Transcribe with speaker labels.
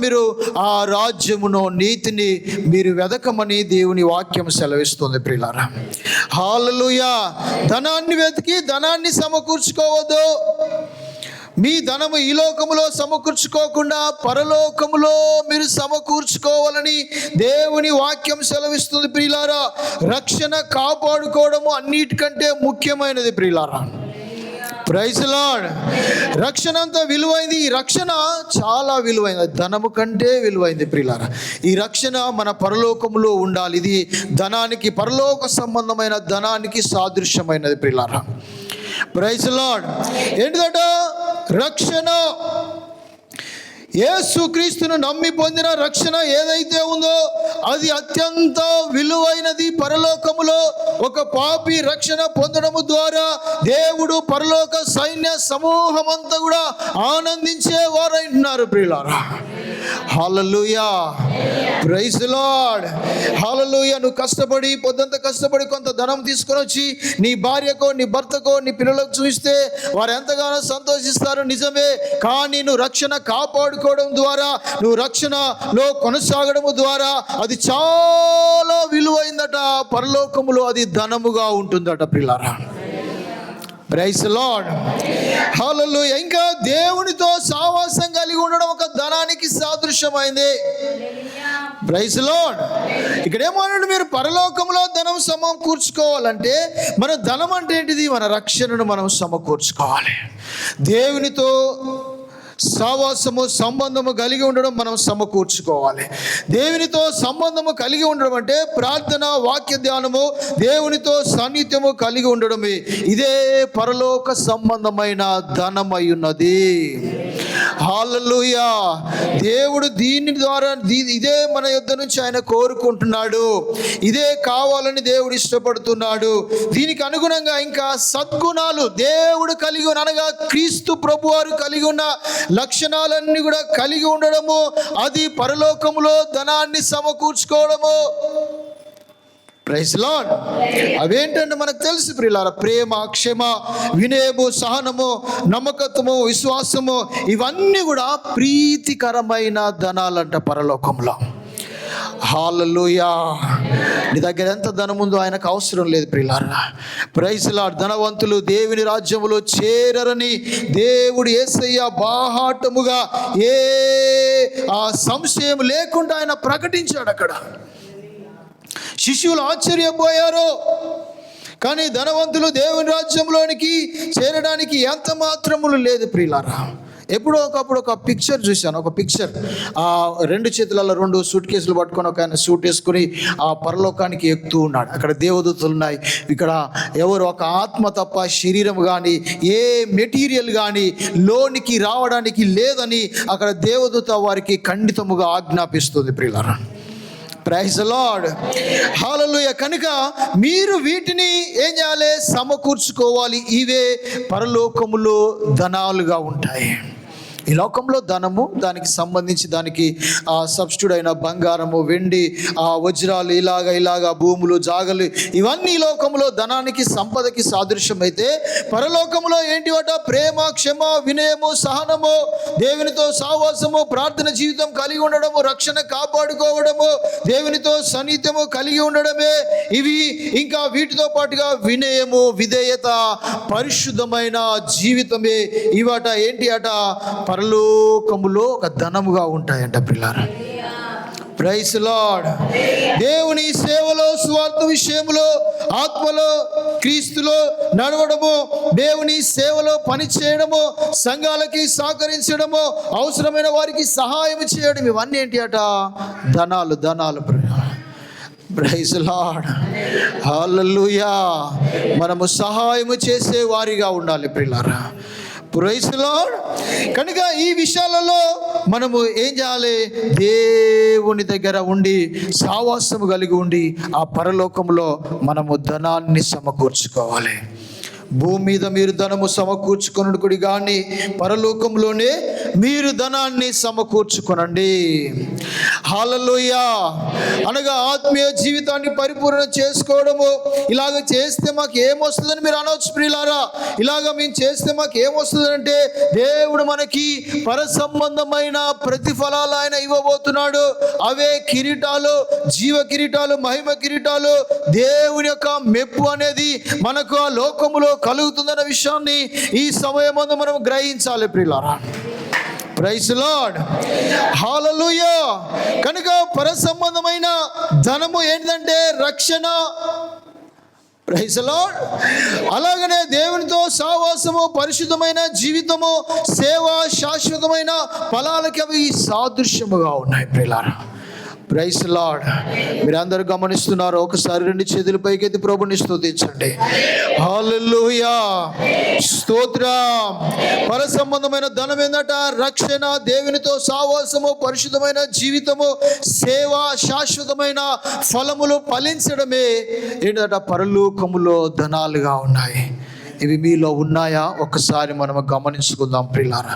Speaker 1: మీరు ఆ రాజ్యమును నీతిని మీరు వెదకమని దేవుని వాక్యం సెలవిస్తుంది ప్రియులారా. హల్లెలూయా. ధనాన్ని వెతికి ధనాన్ని సమకూర్చుకోవద్దు. మీ ధనము ఈ లోకములో సమకూర్చుకోకుండా పరలోకములో మీరు సమకూర్చుకోవాలని దేవుని వాక్యం సెలవిస్తుంది ప్రియులారా. రక్షణ కాపాడుకోవడము అన్నిటికంటే ముఖ్యమైనది ప్రియులారా. Praise lord. రక్షణ అంత విలువైంది. ఈ రక్షణ చాలా విలువైంది, ధనము కంటే విలువైంది ప్రియులారా. ఈ రక్షణ మన పరలోకములో ఉండాలి. ఇది ధనానికి, పరలోక సంబంధమైన ధనానికి సాదృశ్యమైనది ప్రియులారా. Praise lord. ఏంటిదట రక్షణ? యేసుక్రీస్తును నమ్మి పొందిన రక్షణ ఏదైతే ఉందో అది అత్యంత విలువైనది. పరలోకములో ఒక పాపి రక్షణ పొందడము ద్వారా దేవుడు పరలోక సైన్య సమూహమంతా కూడా ఆనందించే వారైనారు ప్రియులారా. హల్లెలూయా. Praise lord. హల్లెలూయా. నువ్వు కష్టపడి పొద్దంతా కష్టపడి కొంత ధనం తీసుకొని వచ్చి నీ భార్యకో నీ భర్తకో నీ పిల్లలకు చూస్తే వారు ఎంతగానో సంతోషిస్తారు, నిజమే. కానీ నువ్వు రక్షణ కాపాడుకోవడం ద్వారా, నువ్వు రక్షణలో కొనసాగడము ద్వారా అది చాలా విలువైందట. పరలోకములో అది ధనముగా ఉంటుందట ప్రియులారా. Praise lord. హల్లెలూయా. ఇంకా దేవునితో సావాసం కలిగి ఉండడం ఒక ధనానికి సాదృశ్యమైంది. Praise lord. ఇక్కడ ఏమన్నాడు? మీరు పరలోకంలో ధనం సమకూర్చుకోవాలంటే మన ధనం అంటే ఏంటిది? మన రక్షణను మనం సమకూర్చుకోవాలి. దేవునితో సావాసము సంబంధము కలిగి ఉండడం మనం సమకూర్చుకోవాలి. దేవునితో సంబంధము కలిగి ఉండడం అంటే ప్రార్థన, వాక్య ధ్యానము, దేవునితో సాన్నిధ్యము కలిగి ఉండడమే. ఇదే పరలోక సంబంధమైన ధనమై ఉన్నది. హల్లెలూయా. దేవుడు దీని ద్వారా ఇదే మన యొద్ద నుంచి ఆయన కోరుకుంటున్నాడు. ఇదే కావాలని దేవుడు ఇష్టపడుతున్నాడు. దీనికి అనుగుణంగా ఇంకా సద్గుణాలు దేవుడు కలిగి ఉన్న, అనగా క్రీస్తు ప్రభువారు కలిగి ఉన్న లక్షణాలన్నీ కూడా కలిగి ఉండడము, అది పరలోకములో ధనాన్ని సమకూర్చుకోవడము. Praise lord. అవేంటంటే మనకు తెలుసు ప్రియులారా. ప్రేమ, క్షమ, వినయము, సహనము, నమ్మకత్వము, విశ్వాసము, ఇవన్నీ కూడా ప్రీతికరమైన ధనాలంట పరలోకంలో. హల్లెలూయా. నీ దగ్గర ఎంత ధనం ఉందో ఆయనకు అవసరం లేదు ప్రియులారా. Praise lord. ధనవంతులు దేవుని రాజ్యములో చేరరని దేవుడు యేసయ్య బాహాటముగా ఆ సంశయం లేకుండా ఆయన ప్రకటించాడు. అక్కడ శిష్యులు ఆశ్చర్యపోయారు. కానీ ధనవంతులు దేవుని రాజ్యంలోనికి చేరడానికి ఎంత మాత్రములు లేదు ప్రియులారా. ఎప్పుడో ఒకప్పుడు ఒక పిక్చర్ చూశాను. ఒక పిక్చర్, ఆ 2 చేతులలో 2 సూట్ కేసులు పట్టుకొని ఒక ఆయన సూట్ వేసుకుని ఆ పరలోకానికి ఎక్కుతూ ఉన్నాడు. అక్కడ దేవదూతలు ఉన్నాయి. ఇక్కడ ఎవరు ఒక ఆత్మ తప్ప శరీరం కానీ ఏ మెటీరియల్ కానీ లోనికి రావడానికి లేదని అక్కడ దేవదూత వారికి ఖండితముగా ఆజ్ఞాపిస్తుంది ప్రియులారా. Praise lord. హల్లెలూయా. కనుక మీరు వీటిని ఏం చేయాలి? సమకూర్చుకోవాలి. ఇవే పరలోకములో ధనాలుగా ఉంటాయి. ఈ లోకంలో ధనము, దానికి సంబంధించి దానికి సబ్స్టిట్యూట్ అయిన బంగారము, వెండి, వజ్రాలు, ఇలాగా భూములు, జాగలు, ఇవన్నీ లోకంలో ధనానికి, సంపదకి సాదృశ్యం అయితే పరలోకంలో ఏంటివట? ప్రేమ, క్షమ, వినయము, సహనము, దేవునితో సావాసము, ప్రార్థన జీవితం కలిగి ఉండడము, రక్షణ కాపాడుకోవడము, దేవునితో సన్నిహిత్యము కలిగి ఉండడమే ఇవి. ఇంకా వీటితో పాటుగా వినయము, విధేయత, పరిశుద్ధమైన జీవితమే ఇవట. ఏంటి అట? పరలోకములో ఒక ధనముగా ఉంటాయంట ప్రియులారా. Praise lord. దేవుని సేవలో, స్వార్థ విషయంలో, ఆత్మలో, క్రీస్తులో నడవడము, దేవుని సేవలో పని చేయడము, సంఘాలకి సహకరించడము, అవసరమైన వారికి సహాయం చేయడం, ఇవన్నీ ఏంటి అట? ధనాలు. Praise lord. హల్లెలూయా. మనము సహాయము చేసే వారిగా ఉండాలి ప్రియులారా. Praise Lord. కనుక ఈ విషయాలలో మనము ఏం చేయాలి? దేవుని దగ్గర ఉండి సావాసము కలిగి ఉండి ఆ పరలోకంలో మనము ధనాన్ని సమకూర్చుకోవాలి. భూమి మీద మీరు ధనము సమకూర్చుకొనుడి కానీ పరలోకంలోనే మీరు ధనాన్ని సమకూర్చుకొనండి. హల్లెలూయా. అనగా ఆత్మీయ జీవితాన్ని పరిపూర్ణ చేసుకోవడము. ఇలాగ చేస్తే మాకు ఏమొస్తుందని మీరు అనవచ్చు ప్రియులారా. ఇలాగ మేము చేస్తే మాకు ఏమొస్తుందంటే దేవుడు మనకి పర సంబంధమైన ప్రతిఫలాలు ఆయన ఇవ్వబోతున్నాడు. అవే కిరీటాలు, జీవ కిరీటాలు, మహిమ కిరీటాలు. దేవుని యొక్క మెప్పు అనేది మనకు ఆ లోకములో కలుగుతుందన్న విషయాన్ని ఈ సమయమందు మనం గ్రహించాలి ప్రియులారా. Praise lord, hallelujah. కనుక పర సంబంధమైన ధనము ఏంటంటే రక్షణ. Praise lord. అలాగనే దేవునితో సహవాసము, పరిశుద్ధమైన జీవితము, సేవ, శాశ్వతమైన ఫలాలకి అవి సాదృశ్యముగా ఉన్నాయి ప్రియులారా. Praise lord. మీరందరూ గమనిస్తున్నారు. ఒకసారి 2 చేతుల పైకెత్తి ప్రభుని స్తుతించండి. హల్లెలూయా, స్తోత్రం. పర సంబంధమైన ధనం ఏందట? రక్షణ, దేవునితో సహవాసము, పరిశుద్ధమైన జీవితము, సేవ, శాశ్వతమైన ఫలములు ఫలించడమే ఏంటట? పరలోకములో ధనాలుగా ఉన్నాయి. ఇవి మీలో ఉన్నాయా? ఒకసారి మనం గమనించుకుందాం ప్రియులారా.